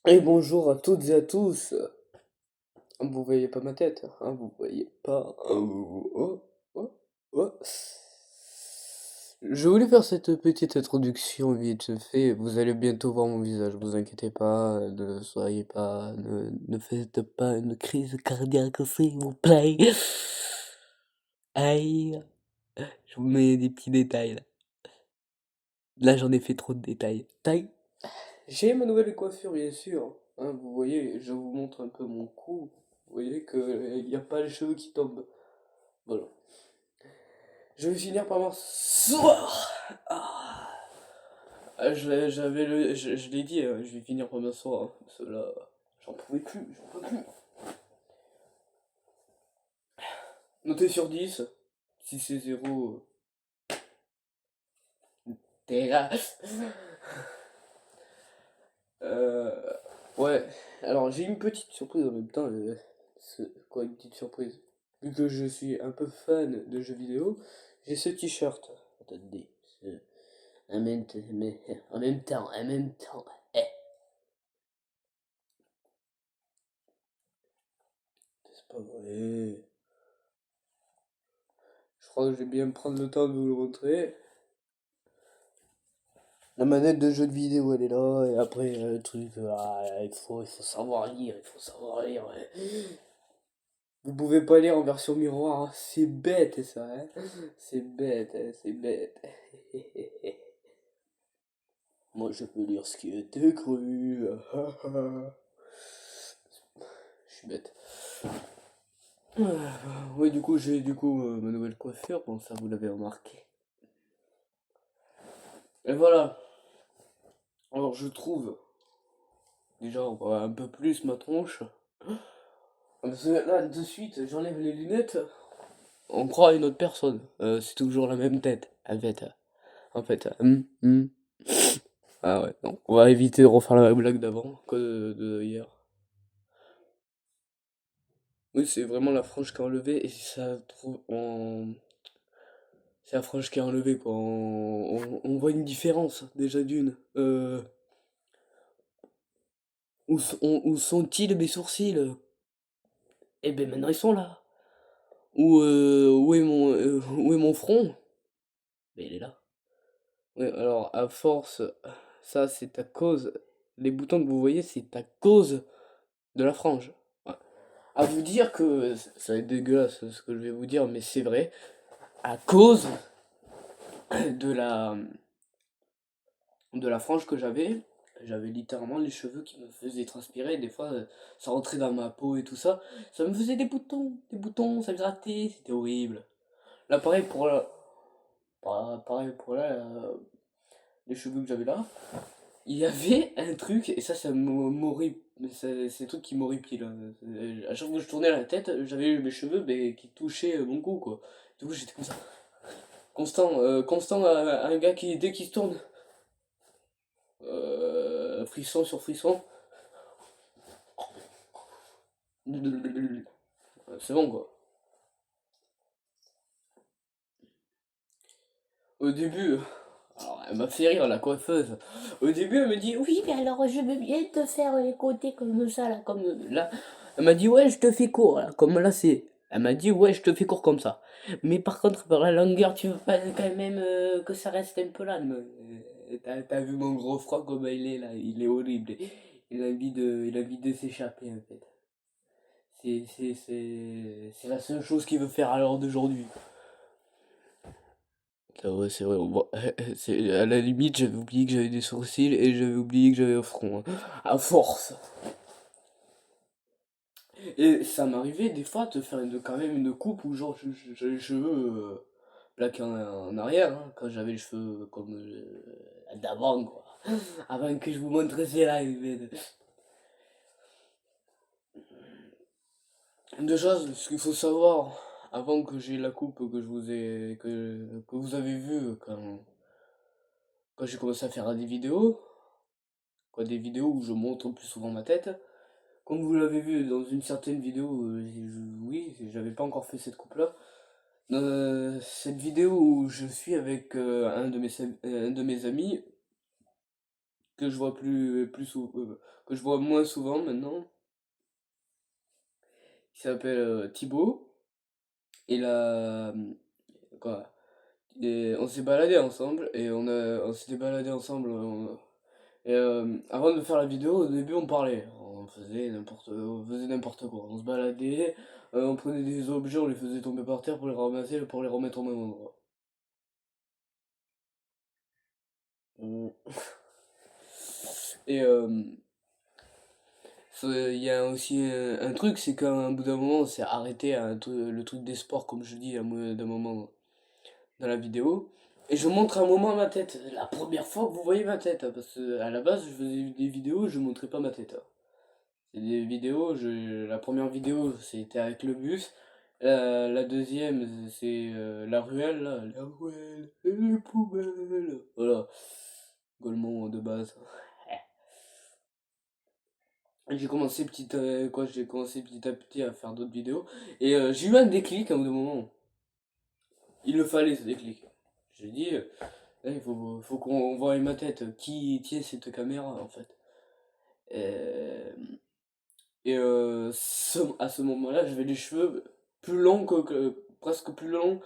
Et bonjour à toutes et à tous. Vous voyez pas ma tête, hein, vous voyez pas. Oh, oh. Je voulais faire cette petite introduction vite fait. Vous allez bientôt voir mon visage, vous inquiétez pas. Ne soyez pas, ne faites pas une crise cardiaque, s'il vous plaît. Aïe, je vous mets des petits détails là. Là, j'en ai fait trop de détails. Taille. J'ai ma nouvelle coiffure, bien sûr. Hein, vous voyez, je vous montre un peu mon cou. Vous voyez qu'il n'y a pas les cheveux qui tombent. Voilà. Je vais finir par m'asseoir. Je l'ai dit, je vais finir par m'asseoir. Hein, parce que là, j'en pouvais plus, j'en peux plus. Notez sur 10. Si c'est 0, t'es là. Euh, ouais, alors j'ai une petite surprise en même temps. Quoi, une petite surprise? Vu que je suis un peu fan de jeux vidéo, j'ai ce t-shirt. Attendez, en même temps. Eh, c'est pas vrai. Je crois que je vais bien prendre le temps de vous le montrer. La manette de jeu de vidéo, elle est là, et après, le truc, il faut savoir lire, il faut savoir lire. Ouais. Vous pouvez pas lire en version miroir, hein. C'est bête ça, hein. C'est bête, hein, c'est bête. Moi, je peux lire ce qui est écrit. Je suis bête. Ouais, du coup, j'ai ma nouvelle coiffure, bon, ça vous l'avez remarqué. Et voilà. Alors, je trouve, déjà, on voit un peu plus ma tronche. Parce que là, de suite, j'enlève les lunettes. On croit à une autre personne. C'est toujours la même tête. En fait. Ah ouais, non. On va éviter de refaire la blague d'avant, que de hier. Oui, c'est vraiment la frange qui est enlevée et ça trouve en. C'est la frange qui est enlevée quoi. On voit une différence déjà d'une. Où sont-ils mes sourcils? Eh ben maintenant ils sont là. Où est mon front? Ben il est là. Ouais, alors à force, ça c'est à cause. Les boutons que vous voyez, c'est à cause de la frange. Ouais. À vous dire que ça va être dégueulasse ce que je vais vous dire, mais c'est vrai. À cause de la frange que j'avais littéralement les cheveux qui me faisaient transpirer. Des fois, ça rentrait dans ma peau et tout ça. Ça me faisait des boutons, ça grattait, c'était horrible. Là, pareil pour là, les cheveux que j'avais là. Il y avait un truc, et ça m'horripile. C'est un truc qui m'horripile. À chaque fois que je tournais la tête, j'avais mes cheveux mais, qui touchaient mon cou, quoi. Du coup, j'étais comme ça. Constant, un gars qui, dès qu'il se tourne, frisson sur frisson. C'est bon, quoi. Au début, alors elle m'a fait rire, la coiffeuse. Au début, elle me dit, oui, mais alors je veux bien te faire les côtés comme ça, là, comme là. Elle m'a dit, ouais, je te fais court, là, comme là, c'est. Elle m'a dit, ouais, je te fais court comme ça. Mais par contre, par la longueur, tu veux pas quand même que ça reste un peu là. T'as vu mon gros froid comme il est là, il est horrible. Il a envie de s'échapper, en fait. C'est la seule chose qu'il veut faire à l'heure d'aujourd'hui. Ah ouais, c'est vrai, à la limite, j'avais oublié que j'avais des sourcils et j'avais oublié que j'avais un front, hein. À force. Et ça m'arrivait des fois de faire quand même une coupe où genre j'avais les cheveux plaqués en arrière, hein, quand j'avais les cheveux comme d'avant, quoi. Avant que je vous montre ces lives. Déjà, ce qu'il faut savoir, avant que j'ai la coupe que que vous avez vue quand j'ai commencé à faire des vidéos, quoi, des vidéos où je montre plus souvent ma tête. Comme vous l'avez vu dans une certaine vidéo, oui, j'avais pas encore fait cette coupe-là. Cette vidéo où je suis avec un de mes amis, que je vois que je vois moins souvent maintenant, qui s'appelle Thibaut. Et là, quoi, et on s'est baladé ensemble et on s'était baladé ensemble. Avant de faire la vidéo, au début on parlait, on faisait n'importe quoi. On se baladait, on prenait des objets, on les faisait tomber par terre pour les ramasser, pour les remettre au même endroit. On- Et il y a aussi un truc, c'est qu'à un bout d'un moment, on s'est arrêté à le truc des sports, comme je dis, à un bout d'un moment dans la vidéo. Et je montre un moment ma tête. La première fois que vous voyez ma tête, hein, parce que à la base, je faisais des vidéos, je montrais pas ma tête, hein. C'est des vidéos, la première vidéo, c'était avec le bus. La deuxième, c'est la ruelle, là. La ruelle et les poubelles. Voilà. Golemont de base. J'ai commencé petit à petit à faire d'autres vidéos. Et j'ai eu un déclic à un moment. Il le fallait ce déclic. J'ai dit, faut qu'on voie ma tête. Qui tient cette caméra en fait? Euh, à ce moment-là, j'avais les cheveux plus longs presque plus longs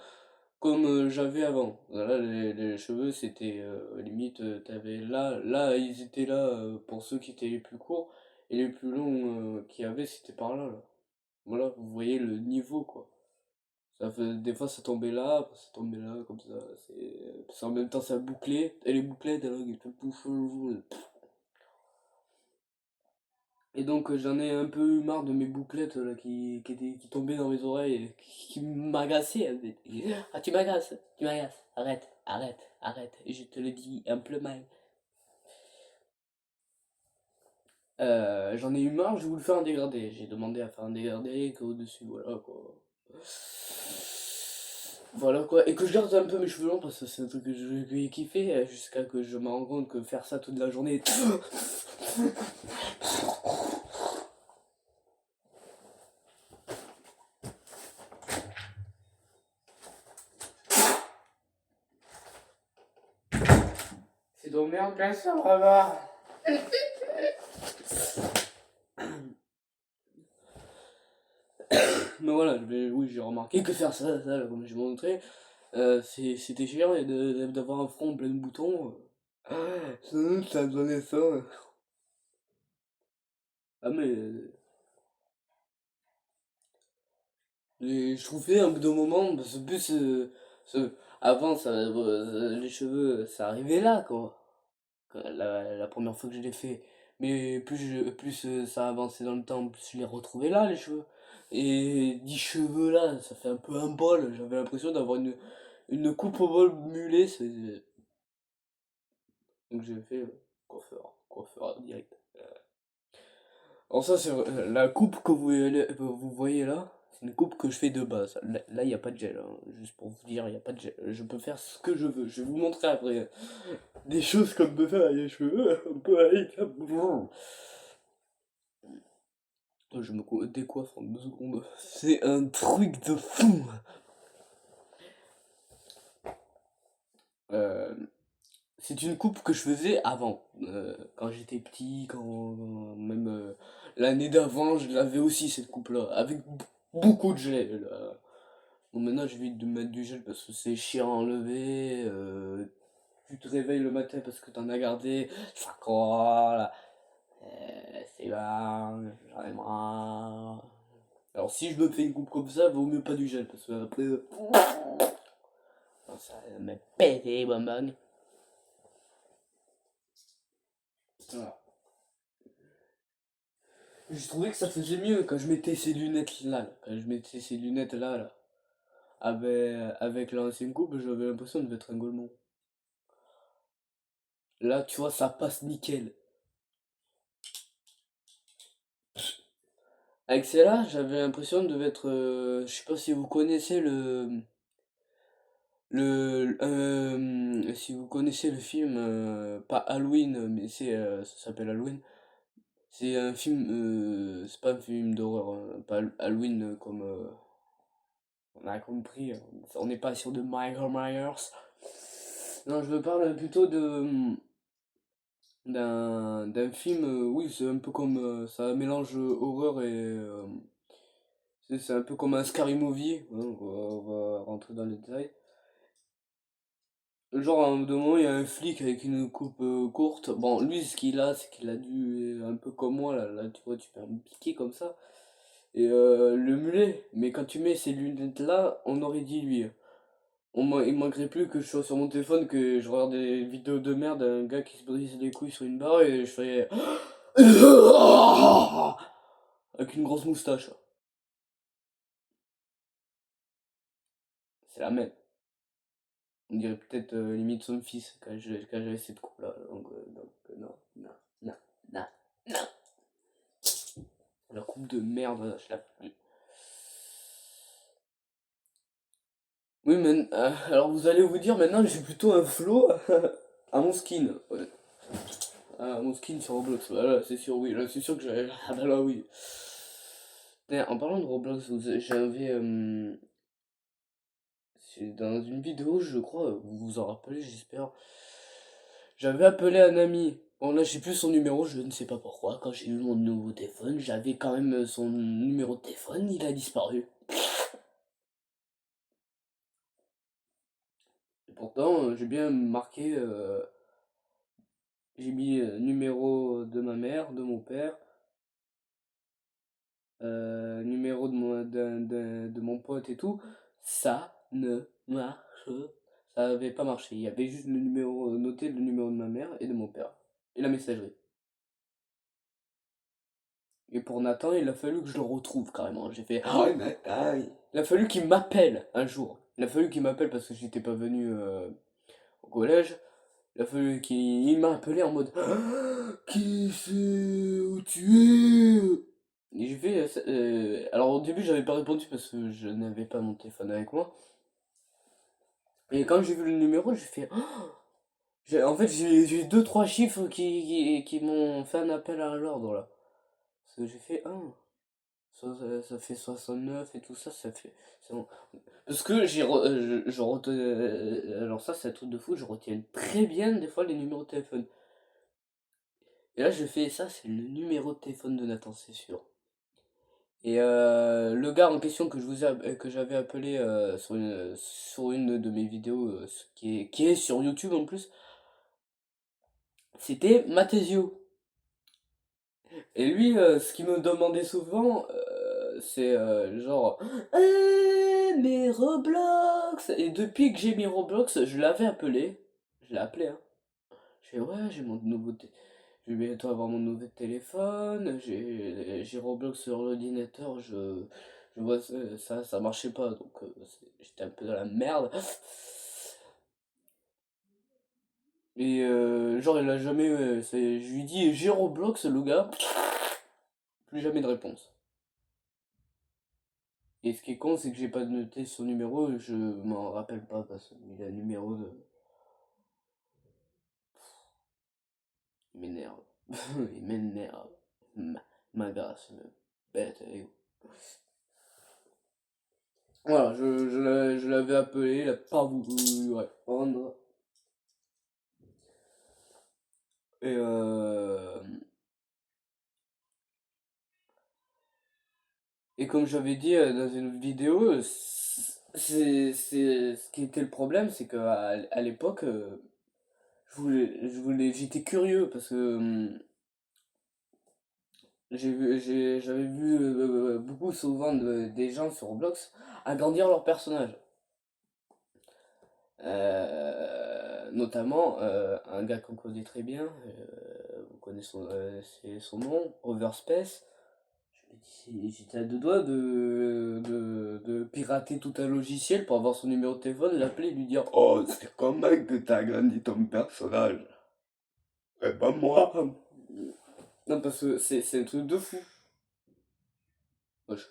comme j'avais avant. Là, les cheveux, c'était limite, là, ils étaient là pour ceux qui étaient les plus courts, et les plus longs qu'il y avait, c'était par là, là. Voilà, vous voyez le niveau, quoi. Des fois, ça tombait là, après, ça tombait là, comme ça. En même temps, ça bouclait, et les bouclettes, elles étaient tout cheveux. Et donc j'en ai un peu eu marre de mes bouclettes là, qui tombaient dans mes oreilles, et qui m'agaçaient. Ah tu m'agaces, arrête, arrête, arrête, et je te le dis un peu mal. J'en ai eu marre, j'ai voulu faire un dégradé. J'ai demandé à faire un dégradé qu'au-dessus, voilà quoi. Voilà quoi, et que je garde un peu mes cheveux longs parce que c'est un truc que j'ai kiffé jusqu'à que je me rende compte que faire ça toute la journée. C'est donc merde, bien sûr, revoir. Mais voilà, oui, j'ai remarqué que faire ça, là, comme j'ai montré, c'était chiant et d'avoir un front plein de boutons. Ça me donnait ça. Ah, mais je trouvais un bout de moment, parce que plus, avant, les cheveux, ça arrivait là, quoi. La première fois que je l'ai fait. Mais plus ça avançait dans le temps, plus je les retrouvais là, les cheveux. Et 10 cheveux là, ça fait un peu un bol. J'avais l'impression d'avoir une coupe au bol mulet. Donc j'ai fait coiffeur direct. Alors ça, la coupe que vous voyez là, c'est une coupe que je fais de base. Là, il n'y a pas de gel, hein. Juste pour vous dire, il n'y a pas de gel. Je peux faire ce que je veux. Je vais vous montrer après. Des choses comme peut faire avec les cheveux. On peut aller. Je me décoiffe en 2 secondes. C'est un truc de fou. Euh, c'est une coupe que je faisais avant. Quand j'étais petit, même l'année d'avant, je l'avais aussi cette coupe-là. Avec beaucoup de gel. Bon, maintenant, j'évite de mettre du gel parce que c'est chiant à enlever. Tu te réveilles le matin parce que t'en as gardé. Ça colle. C'est bon, j'en ai marre. Alors si je me fais une coupe comme ça, vaut mieux pas du gel parce que après ça va me péter les bonbonnes. Voilà. Je trouvais que ça faisait mieux quand je mettais ces lunettes là. Quand je mettais ces lunettes là. Avec l'ancienne coupe, j'avais l'impression d'être un golemon. Là, tu vois, ça passe nickel. Avec celle-là, j'avais l'impression de être. Je sais pas si vous connaissez si vous connaissez le film, pas Halloween, mais ça s'appelle Halloween. C'est un film, c'est pas un film d'horreur, hein, pas Halloween comme on a compris, on n'est pas sur de Michael Myers. Non, je me parle plutôt d'un film, oui, c'est un peu comme, ça mélange horreur et... c'est un peu comme un scary movie, hein, on va rentrer dans les détails. Genre, à un moment, il y a un flic avec une coupe courte. Bon, lui, ce qu'il a, c'est qu'il a dû, un peu comme moi, là, tu vois, tu peux me piquer comme ça. Et le mulet, mais quand tu mets ces lunettes-là, on aurait dit lui. Il manquerait plus que je sois sur mon téléphone, que je regarde des vidéos de merde d'un gars qui se brise les couilles sur une barre et je fais... Avec une grosse moustache. C'est la même. On dirait peut-être limite son fils quand j'avais cette coupe-là. Donc, non, non, non, non, non. La coupe de merde, je la... Oui, mais alors vous allez vous dire maintenant j'ai plutôt un flow à mon skin. Ouais. À mon skin sur Roblox. Voilà, c'est sûr, oui. Là, c'est sûr que j'avais. Ah bah là, oui. D'ailleurs, en parlant de Roblox, j'avais. C'est dans une vidéo, je crois, vous vous en rappelez, j'espère. J'avais appelé un ami. Bon, là, j'ai plus son numéro, je ne sais pas pourquoi. Quand j'ai eu mon nouveau téléphone, j'avais quand même son numéro de téléphone, il a disparu. Et pourtant, j'ai bien marqué. J'ai mis numéro de ma mère, de mon père, numéro de mon pote et tout. Ça ne marche. Ça avait pas marché. Il y avait juste le numéro noté, le numéro de ma mère et de mon père. Et la messagerie. Et pour Nathan, il a fallu que je le retrouve carrément. J'ai fait oh Nathan. Il a fallu qu'il m'appelle un jour. Il a fallu qu'il m'appelle parce que j'étais pas venu au collège. Il a fallu qu'il m'a appelé en mode qui c'est où tu es? Et j'ai fait alors au début j'avais pas répondu parce que je n'avais pas mon téléphone avec moi. Et quand j'ai vu le numéro, j'ai fait en fait j'ai deux trois chiffres qui m'ont fait un appel à l'ordre là. Parce que j'ai fait ça fait 69 et tout ça, ça fait. C'est bon. Parce que alors ça c'est un truc de fou, je retiens très bien des fois les numéros de téléphone. Et là je fais ça, c'est le numéro de téléphone de Nathan, c'est sûr. Et le gars en question que j'avais appelé sur une de mes vidéos, qui est sur YouTube en plus, c'était Mathésio. Et lui, ce qu'il me demandait souvent, c'est genre mais Roblox! Et depuis que j'ai mis Roblox, je l'avais appelé. Je l'ai appelé, hein. Je fais ouais, j'ai mon nouveau je vais bientôt avoir mon nouveau téléphone, j'ai Roblox sur l'ordinateur, je vois ça marchait pas, donc j'étais un peu dans la merde. Et genre il a jamais, je lui dis j'ai Roblox le gars, plus jamais de réponse. Et ce qui est con, c'est que j'ai pas noté son numéro, je m'en rappelle pas parce qu'il a un numéro de... Il m'énerve. Il m'énerve. M'agace, même. Bête, elle est où? Voilà, je l'avais appelé, il a pas voulu répondre. Et comme j'avais dit dans une vidéo, ce qui était le problème, c'est qu'à l'époque, j'étais curieux parce que j'avais vu beaucoup souvent des gens sur Roblox agrandir leur personnage. Notamment un gars qu'on connaît très bien, vous connaissez c'est son nom, Overspace. J'étais à deux doigts de pirater tout un logiciel pour avoir son numéro de téléphone, l'appeler et lui dire oh, c'est comment que t'as agrandi ton personnage? Eh pas moi! Non, parce que c'est un truc de fou. Wesh.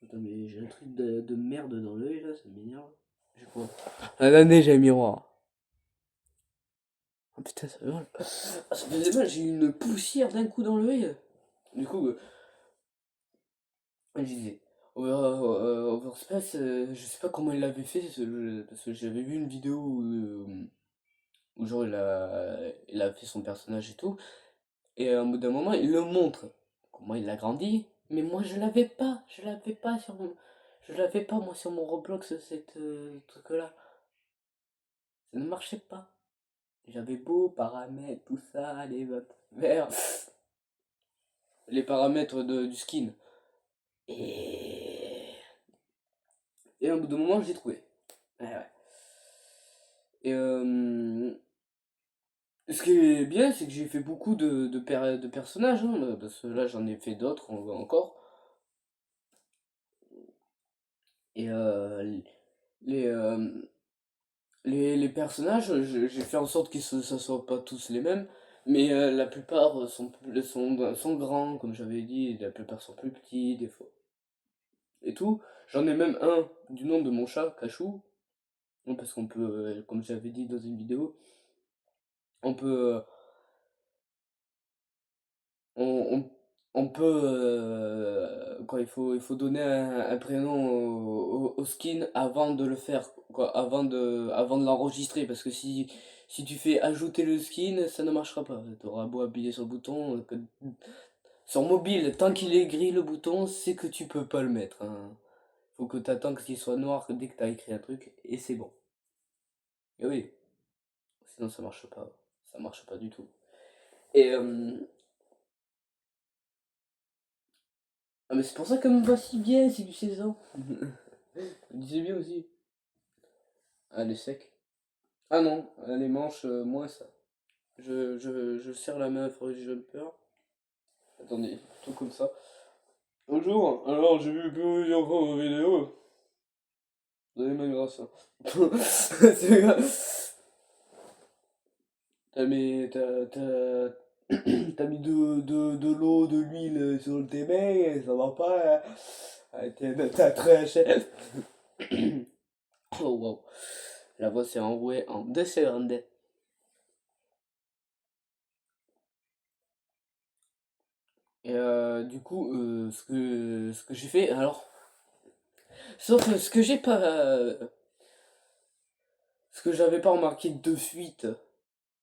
Attends, mais j'ai un truc de merde dans l'œil là, ça m'énerve. J'ai quoi? Attendez, j'ai un miroir. Oh putain, ça fait mal. Ah, ça faisait mal, j'ai eu une poussière d'un coup dans l'œil. Du coup, je disais, Overspace, je sais pas comment il l'avait fait, parce que j'avais vu une vidéo où genre il a fait son personnage et tout. Et au bout d'un moment, il le montre. Comment il a grandi. Mais moi, je l'avais pas. Je l'avais pas, moi, sur mon Roblox, cette truc-là. Ça ne marchait pas. J'avais beau paramètres, tout ça, les verts, les paramètres du skin. Et... Et au bout d'un moment, je l'ai trouvé. Ouais, ouais. Et ce qui est bien, c'est que j'ai fait beaucoup de personnages, hein, parce que là, j'en ai fait d'autres encore. Et les, euh, les personnages, j'ai fait en sorte ça soit pas tous les mêmes, mais la plupart sont grands, comme j'avais dit, la plupart sont plus petits, des fois. Et tout. J'en ai même un du nom de mon chat, Cachou, hein, parce qu'on peut, comme j'avais dit dans une vidéo, on peut, on, on peut, quoi, il faut donner un prénom au skin avant de le faire, quoi, avant de l'enregistrer, parce que si tu fais ajouter le skin, ça ne marchera pas. Tu auras beau appuyer sur le bouton, sur mobile, tant qu'il est gris le bouton, c'est que tu peux pas le mettre, hein. Faut que tu attends qu'il soit noir dès que tu as écrit un truc, et c'est bon. Et oui, sinon ça marche pas. Ça marche pas du tout. Et ah mais c'est pour ça qu'elle me va si bien, c'est du 16 ans. Je disais bien aussi. Ah, elle est sec. Ah non, les manches, moins ça. Je serre la main pour le jumper. Attendez, tout comme ça. Bonjour, alors j'ai vu plusieurs fois vos vidéos. Vous avez ma grâce, hein. C'est grave. T'as mis de l'eau, de l'huile sur tes mains, ça va pas, hein. Ah, t'as très cher. Oh wow. La voix s'est enrouée en 2 secondes. Et du coup, ce que j'ai fait, alors, sauf ce que j'ai pas, ce que j'avais pas remarqué de suite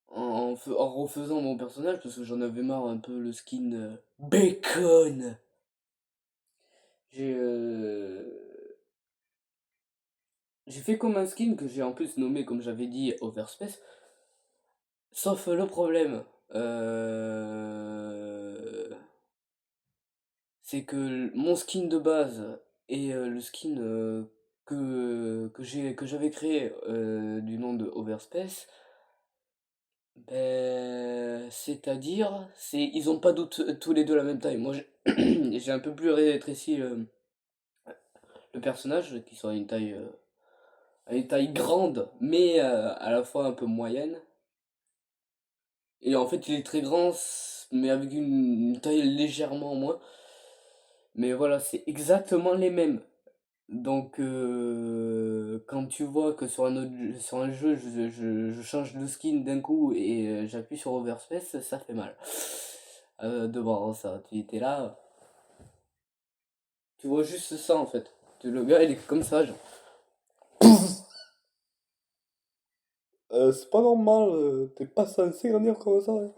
en refaisant mon personnage, parce que j'en avais marre un peu le skin bacon. J'ai j'ai fait comme un skin que j'ai en plus nommé, comme j'avais dit, Overspace. Sauf le problème, c'est que mon skin de base et le skin que j'avais créé du nom de Overspace, ben, c'est-à-dire, ils ont pas tous les deux la même taille. Moi, j'ai un peu plus rétréci le personnage, qui soit à une taille grande, mais à la fois un peu moyenne. Et en fait, il est très grand, mais avec une taille légèrement moins. Mais voilà, c'est exactement les mêmes. Donc, quand tu vois que sur un jeu, je change de skin d'un coup et j'appuie sur Overspace, ça fait mal. De voir ça, tu étais là, tu vois juste ça en fait. Le gars, il est comme ça, genre. C'est pas normal, t'es pas censé grandir comme ça, hein.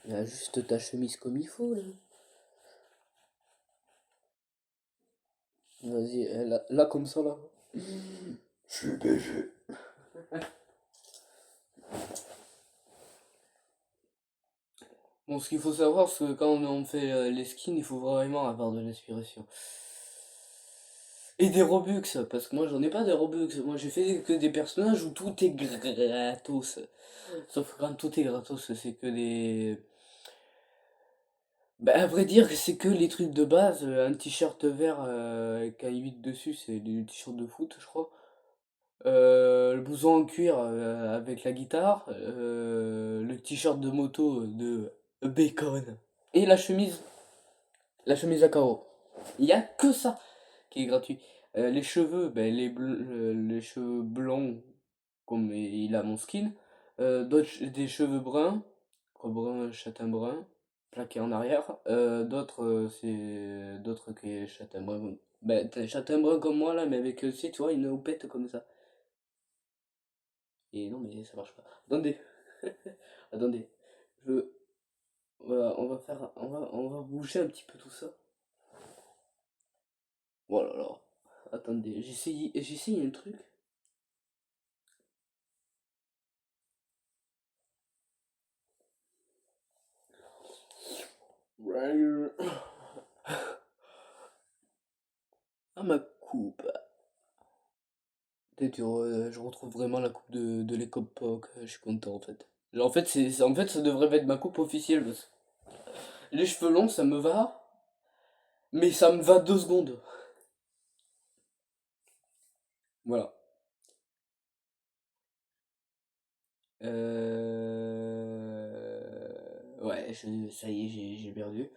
Il a juste ta chemise comme il faut, là. Vas-y, là, comme ça, là. Je suis BG. Bon, ce qu'il faut savoir, c'est que quand on fait les skins, il faut vraiment avoir de l'inspiration. Et des Robux, parce que moi j'en ai pas des Robux. Moi j'ai fait que des personnages où tout est gratos. Sauf que quand tout est gratos, c'est que des. Bah, à vrai dire, c'est que les trucs de base. Un t-shirt vert avec un 8 dessus, c'est du t-shirt de foot, je crois. Le blouson en cuir avec la guitare. Le t-shirt de moto de Bacon. Et la chemise à carreaux. Il y a que ça qui est gratuit. Les cheveux, ben, les cheveux blonds, comme il a mon skin. Des cheveux bruns, quoi, brun, châtain brun, plaqué en arrière. D'autres, c'est d'autres qui est châtain brun. Ben, châtain brun comme moi là, mais avec, tu sais, tu vois, une houppette comme ça. Et non, mais ça marche pas. Attendez. Attendez. Je... on va bouger un petit peu tout ça. Voilà, alors. Attendez, j'essaye un truc. Ah, ma coupe. Peut-être je retrouve vraiment la coupe de l'époque. Je suis content en fait. En fait, en fait, ça devrait être ma coupe officielle. Les cheveux longs, ça me va. Mais ça me va 2 secondes. Voilà. Ouais, ça y est, j'ai perdu.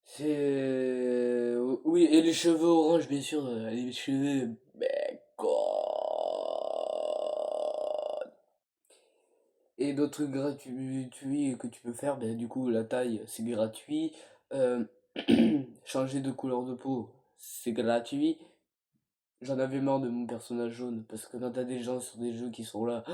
C'est... Oui, et les cheveux orange, bien sûr. Les cheveux... God. Et d'autres trucs gratuits que tu peux faire, ben, du coup, la taille, c'est gratuit. Euh, changer de couleur de peau, c'est gratuit. J'en avais marre de mon personnage jaune, parce que quand t'as des gens sur des jeux qui sont là,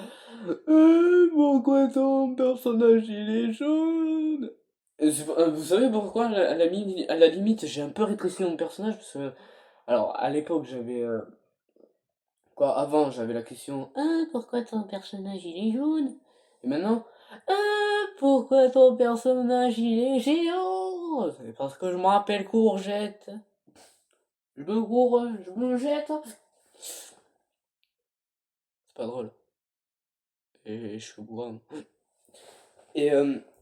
pourquoi ton personnage il est jaune? Vous savez pourquoi, à la limite, j'ai un peu rétréci mon personnage, parce que, alors, à l'époque, j'avais, quoi, avant, j'avais la question, pourquoi ton personnage il est jaune? Et maintenant, pourquoi ton personnage il est géant? C'est parce que je m'appelle Courgette. Je me jette. C'est pas drôle. Et je suis bourrin. Et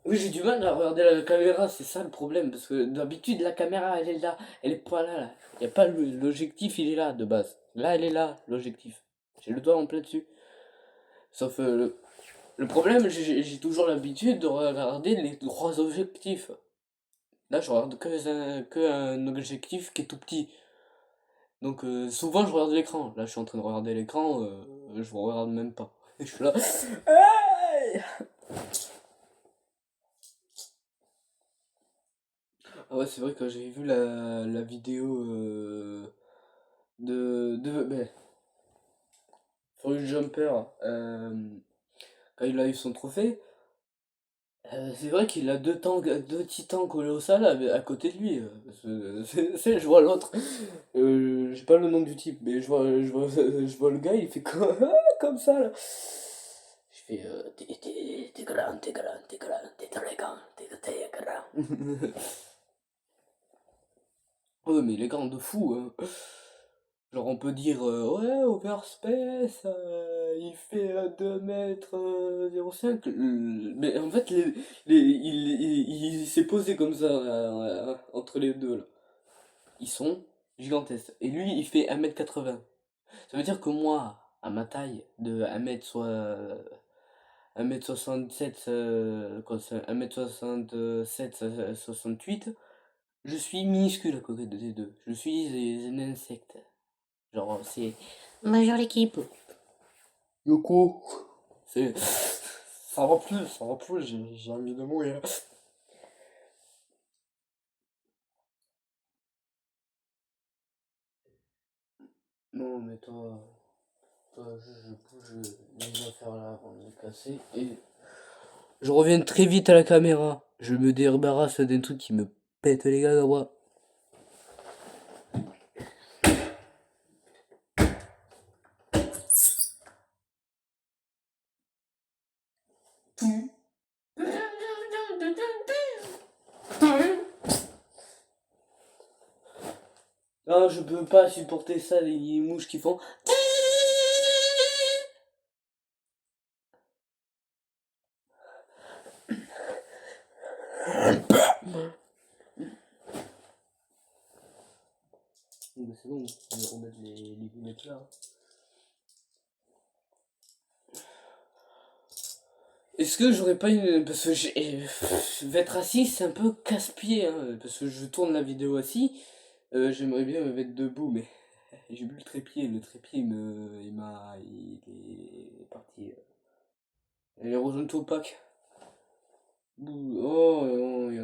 oui, j'ai du mal à regarder la caméra, c'est ça le problème. Parce que d'habitude, la caméra, elle est là. Elle est pas là, là. Y a pas l'objectif, il est là, de base. Là, elle est là, l'objectif. J'ai le doigt en plein dessus. Sauf le problème, j'ai toujours l'habitude de regarder les 3 objectifs. Là, je regarde que un objectif qui est tout petit. Donc souvent, je regarde l'écran. Là, je suis en train de regarder l'écran, je regarde même pas. Et je suis là. Aïe. Ah ouais, c'est vrai que j'ai vu la vidéo ben, Forrest Jumper quand il a eu son trophée. C'est vrai qu'il a deux titans colossales à côté de lui. Je vois l'autre. J'ai pas le nom du type, mais je vois le gars, il fait comme, comme ça là. Je fais t'es grand, t'es grand, t'es grand, t'es très grand, t'es grand. Ouais, mais il est grand de fou, hein. Genre, on peut dire, ouais, Overspace, il fait 2 mètres 05. Mais en fait, il s'est posé comme ça, entre les deux, là. Ils sont gigantesques. Et lui, il fait 1 m 80. Ça veut dire que moi, à ma taille de 1 m 67, quoi, c'est 1 m 67, 68, je suis minuscule à côté des deux. Je suis un insecte. Genre, c'est. Major l'équipe. Yoko. C'est. Ça va plus, j'ai envie de mourir. Non, mais toi, je bouge les affaires là avant de les casser. Et je reviens très vite à la caméra. Je me débarrasse d'un truc qui me pète les gars, moi. Non, je peux pas supporter ça, les mouches qui font. Bah, c'est bon, on va remettre les lunettes là. Est-ce que j'aurais pas une. Parce que être assis, c'est un peu casse-pied, hein, parce que je tourne la vidéo assis. J'aimerais bien me mettre debout, mais j'ai bu le trépied. Le trépied, il est parti. Il est rejoint tout pack. Oh, oh, il y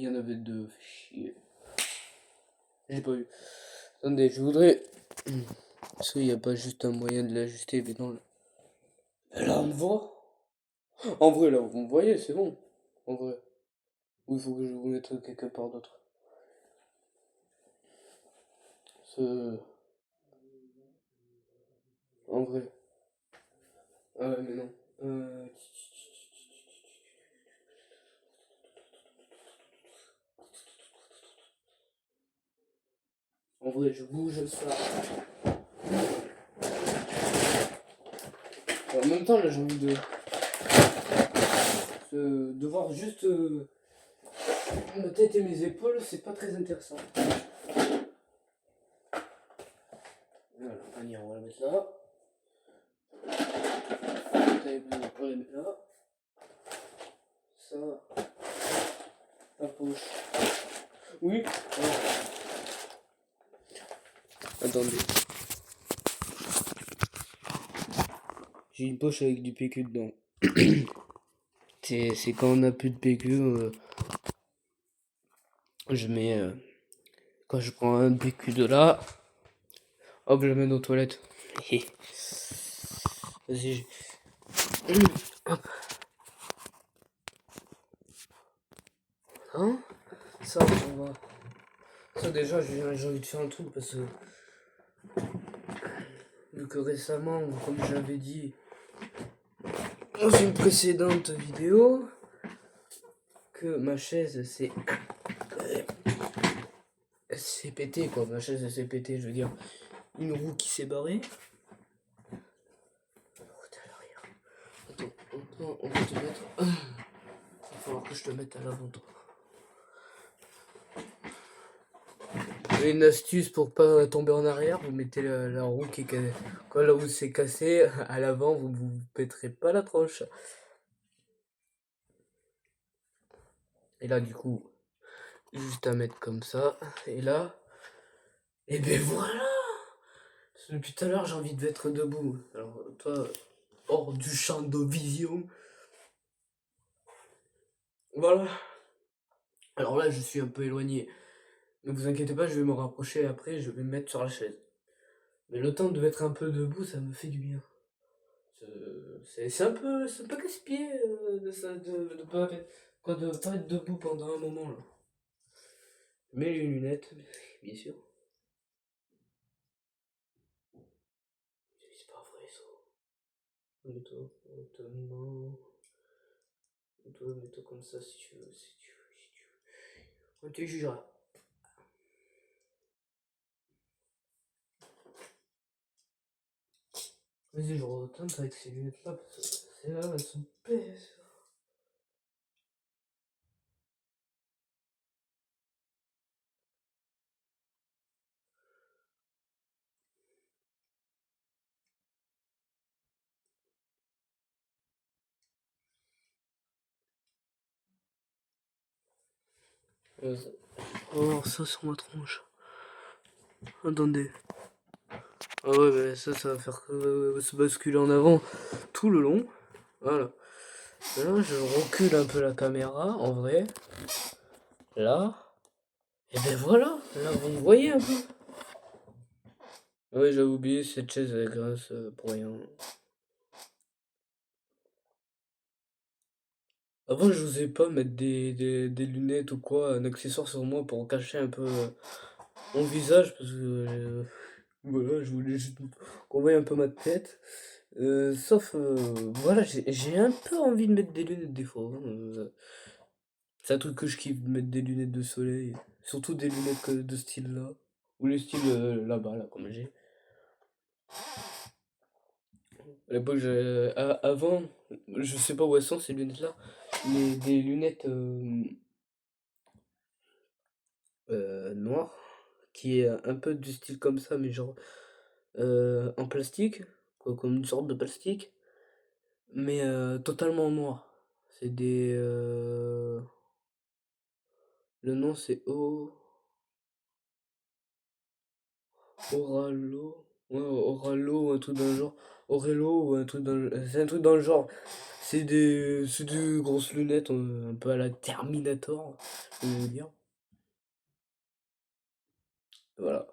en avait deux. Fait chier. J'ai pas vu. Attendez, je voudrais. Parce qu'il n'y a pas juste un moyen de l'ajuster, mais non. Là, on me voit. En vrai, là, vous me voyez, c'est bon. En vrai. Ou il faut que je vous mette quelque part d'autre. Ce... En vrai. Ah ouais, mais non. Euh, En vrai, je bouge ça. En même temps, là, j'ai envie de voir juste ma tête et mes épaules, c'est pas très intéressant. Voilà, allez, on va la mettre là. On la met là. Ça, la poche. Oui. Voilà. Attendez. J'ai une poche avec du PQ dedans. C'est quand on n'a plus de PQ, je mets. Quand je prends un PQ de là, hop, je le mets aux toilettes. Vas-y. Hop. Hein? Ça, on va. Ça, déjà, j'ai envie de faire un truc parce que. Vu que récemment, comme je l'avais dit dans une précédente vidéo, que ma chaise s'est pété quoi. Ma chaise s'est pété, je veux dire. Une roue qui s'est barrée. Attends, on va te mettre. Il va falloir que je te mette à l'avant, toi. Une astuce pour pas tomber en arrière, vous mettez la roue qui est cassée. Quand la roue s'est cassée, à l'avant, vous ne vous péterez pas la tronche. Et là, du coup, juste à mettre comme ça. Et là, et ben voilà! Depuis tout à l'heure, j'ai envie de mettre debout. Alors, toi, hors du champ de vision. Voilà. Alors là, je suis un peu éloigné. Ne vous inquiétez pas, je vais me rapprocher après, je vais me mettre sur la chaise. Mais le temps de mettre un peu debout, ça me fait du bien. C'est un peu casse-pied de pas de pas être debout pendant un moment là. Mets les lunettes, bien sûr. C'est pas vrai ça. Mets-toi, non. Mets-toi comme ça si tu veux, si tu veux, si tu veux. On te jugera. Vas-y, je retente avec ces lunettes là parce que c'est là, elles sont pèses. On va voir ça sur ma tronche. Attendez. Ah ouais, bah ça va faire se basculer en avant tout le long. Voilà. Là, je recule un peu la caméra, en vrai. Là. Et ben voilà. Là, vous me voyez un peu. Ouais, j'avais oublié cette chaise avec grâce pour rien. Avant, je n'osais pas mettre des lunettes ou quoi, un accessoire sur moi pour cacher un peu mon visage parce que voilà, je voulais juste qu'on voie un peu ma tête. Sauf, voilà, j'ai un peu envie de mettre des lunettes des fois, hein, c'est un truc que je kiffe, de mettre des lunettes de soleil. Surtout des lunettes de style là. Ou le style là-bas, là, comme j'ai. À l'époque, avant, je sais pas où elles sont ces lunettes-là, mais des lunettes noires, qui est un peu du style comme ça, mais genre en plastique, quoi, comme une sorte de plastique, mais totalement noir. C'est des. Le nom c'est Oralo. Ouais, Oralo ou un truc dans le genre. Orelo ou un truc dans le. C'est un truc dans le genre. C'est des grosses lunettes un peu à la Terminator, je veux dire. Voilà.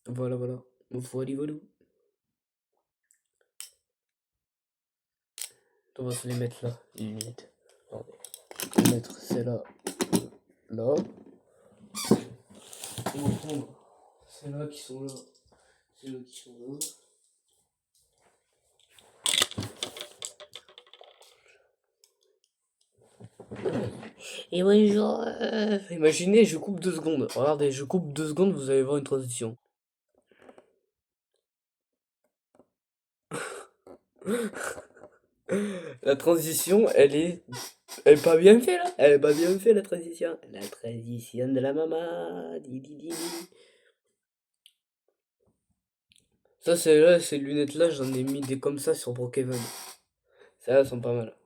Voilà, voilà. Voilà, voilà. On va se les mettre là, les lunettes. Attendez. Je vais mettre celle-là là. Et on va prendre celles-là qui sont là. Celles-là qui sont là. Et bonjour. Imaginez, je coupe 2 secondes. Regardez, je coupe 2 secondes, vous allez voir une transition. La transition, elle est pas bien faite là. Elle est pas bien faite la transition. La transition de la maman. Di, di, di, di. Ça, c'est là, ces lunettes-là, j'en ai mis des comme ça sur Brookhaven. Celles-là, elles sont pas mal.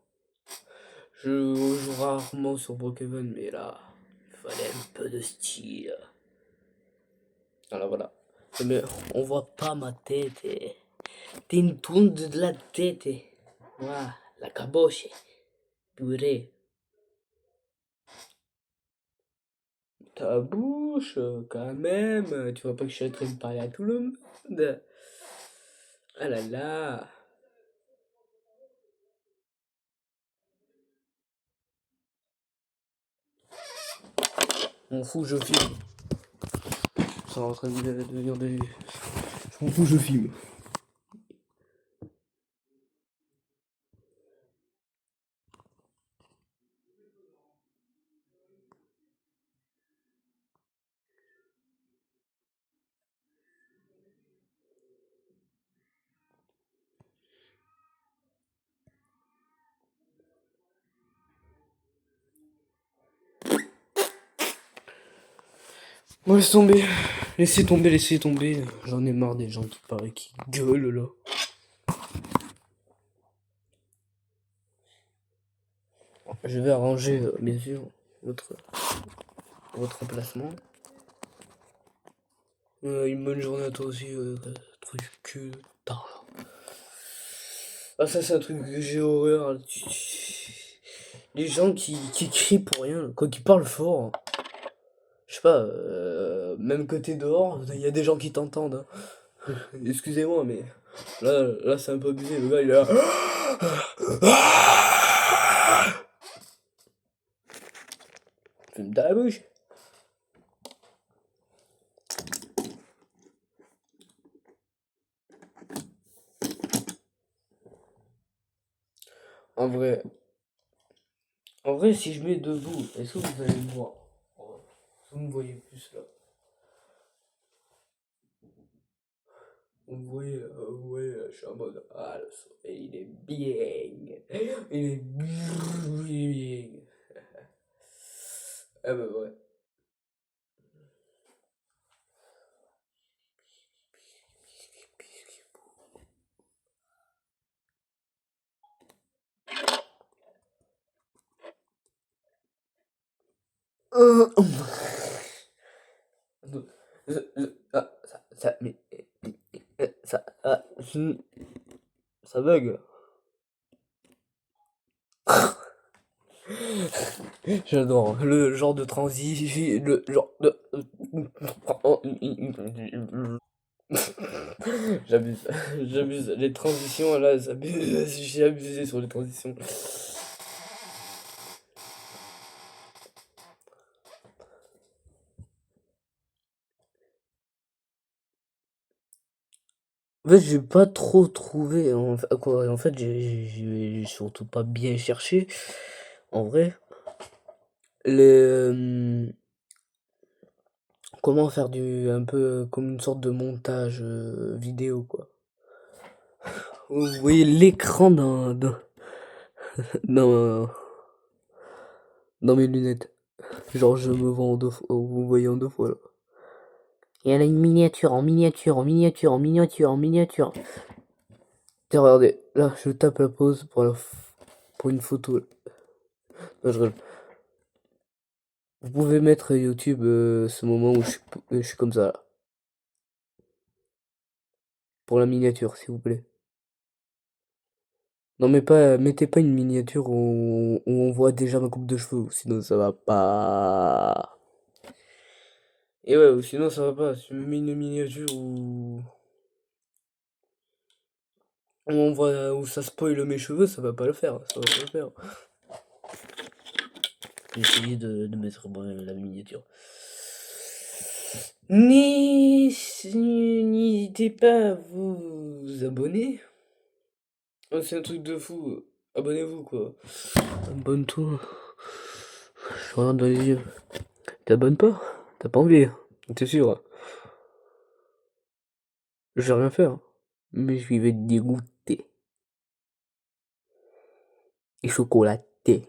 Je joue rarement sur Brookhaven, mais là, il fallait un peu de style. Alors voilà. Mais on voit pas ma tête. T'es une tourne de la tête. Voilà, la caboche. Purée. Ta bouche, quand même. Tu vois pas que je suis en train de parler à tout le monde. Ah là là. M'en fous, je filme. Ça en train de devenir des... Je m'en fous, je filme. Bon, laisse tomber. Laissez tomber, laissez tomber. J'en ai marre des gens qui paraissent qui gueulent là. Je vais arranger, bien sûr, votre emplacement. Une bonne journée à toi aussi, truc que tard. Ah, ça, c'est un truc que j'ai horreur. Les gens qui crient pour rien, quoi, qui parlent fort. Je sais pas, même que t'es dehors, il y a des gens qui t'entendent. Hein. Excusez-moi, mais là c'est un peu abusé. Le gars, il est là. Fume dans la bouche. En vrai, si je mets debout, est-ce que vous allez me voir? Vous me voyez plus là. Vous voyez, je suis en mode, ah, le soleil, il est bien. Il est bien. Ah bah ouais. Ah, ça bug. J'adore le genre de transition, le genre de... J'abuse, j'abuse. Les transitions, là, j'ai abusé sur les transitions. En fait, j'ai pas trop trouvé. En fait, j'ai surtout pas bien cherché. En vrai, les, comment faire un peu comme une sorte de montage vidéo, quoi. Vous voyez l'écran dans, dans mes lunettes. Genre, je me vois en deux fois. Vous voyez en deux fois, là. Et elle a une miniature, en miniature, en miniature, en miniature, en miniature. Tiens, regardez, là, je tape la pause pour une photo. Non, je rigole. Vous pouvez mettre YouTube ce moment où je suis comme ça, là. Pour la miniature, s'il vous plaît. Non, mais pas, mettez pas une miniature où on voit déjà ma coupe de cheveux, sinon ça va pas. Et ouais, ou sinon, ça va pas. Si tu me mets une miniature où... On voit où ça spoil mes cheveux, ça va pas le faire. Ça va pas le faire. J'ai essayé de mettre la miniature. N'hésitez pas à vous abonner. Oh, c'est un truc de fou. Abonnez-vous, quoi. Abonne-toi. Je te regarde dans les yeux. T'abonnes pas? T'as pas envie? T'es sûr? Je vais rien faire. Mais je vais te dégoûter. Et chocolaté.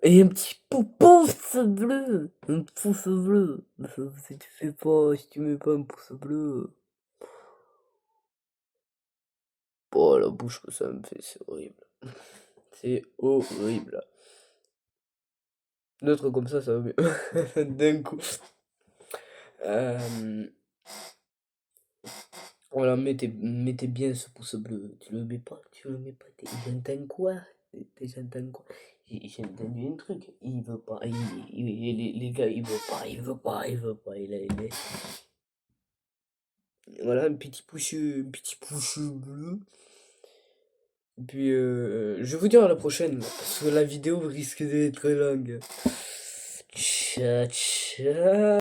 Et un petit pouce bleu. Un pouce bleu. Si tu fais pas, si tu mets pas un pouce bleu. Oh la bouche que ça me fait, c'est horrible. C'est horrible. D'autres comme ça va mieux. D'un coup. Voilà, mettez bien ce pouce bleu. Tu le mets pas, tu le mets pas. J'entends quoi? J'entends quoi? J'ai entendu un truc. Il veut pas. Les gars, il veut pas. Il veut pas. Il veut pas. Voilà, un petit pouce bleu. Et puis, je vais vous dire à la prochaine. Parce que la vidéo risque d'être très longue. Ciao, ciao.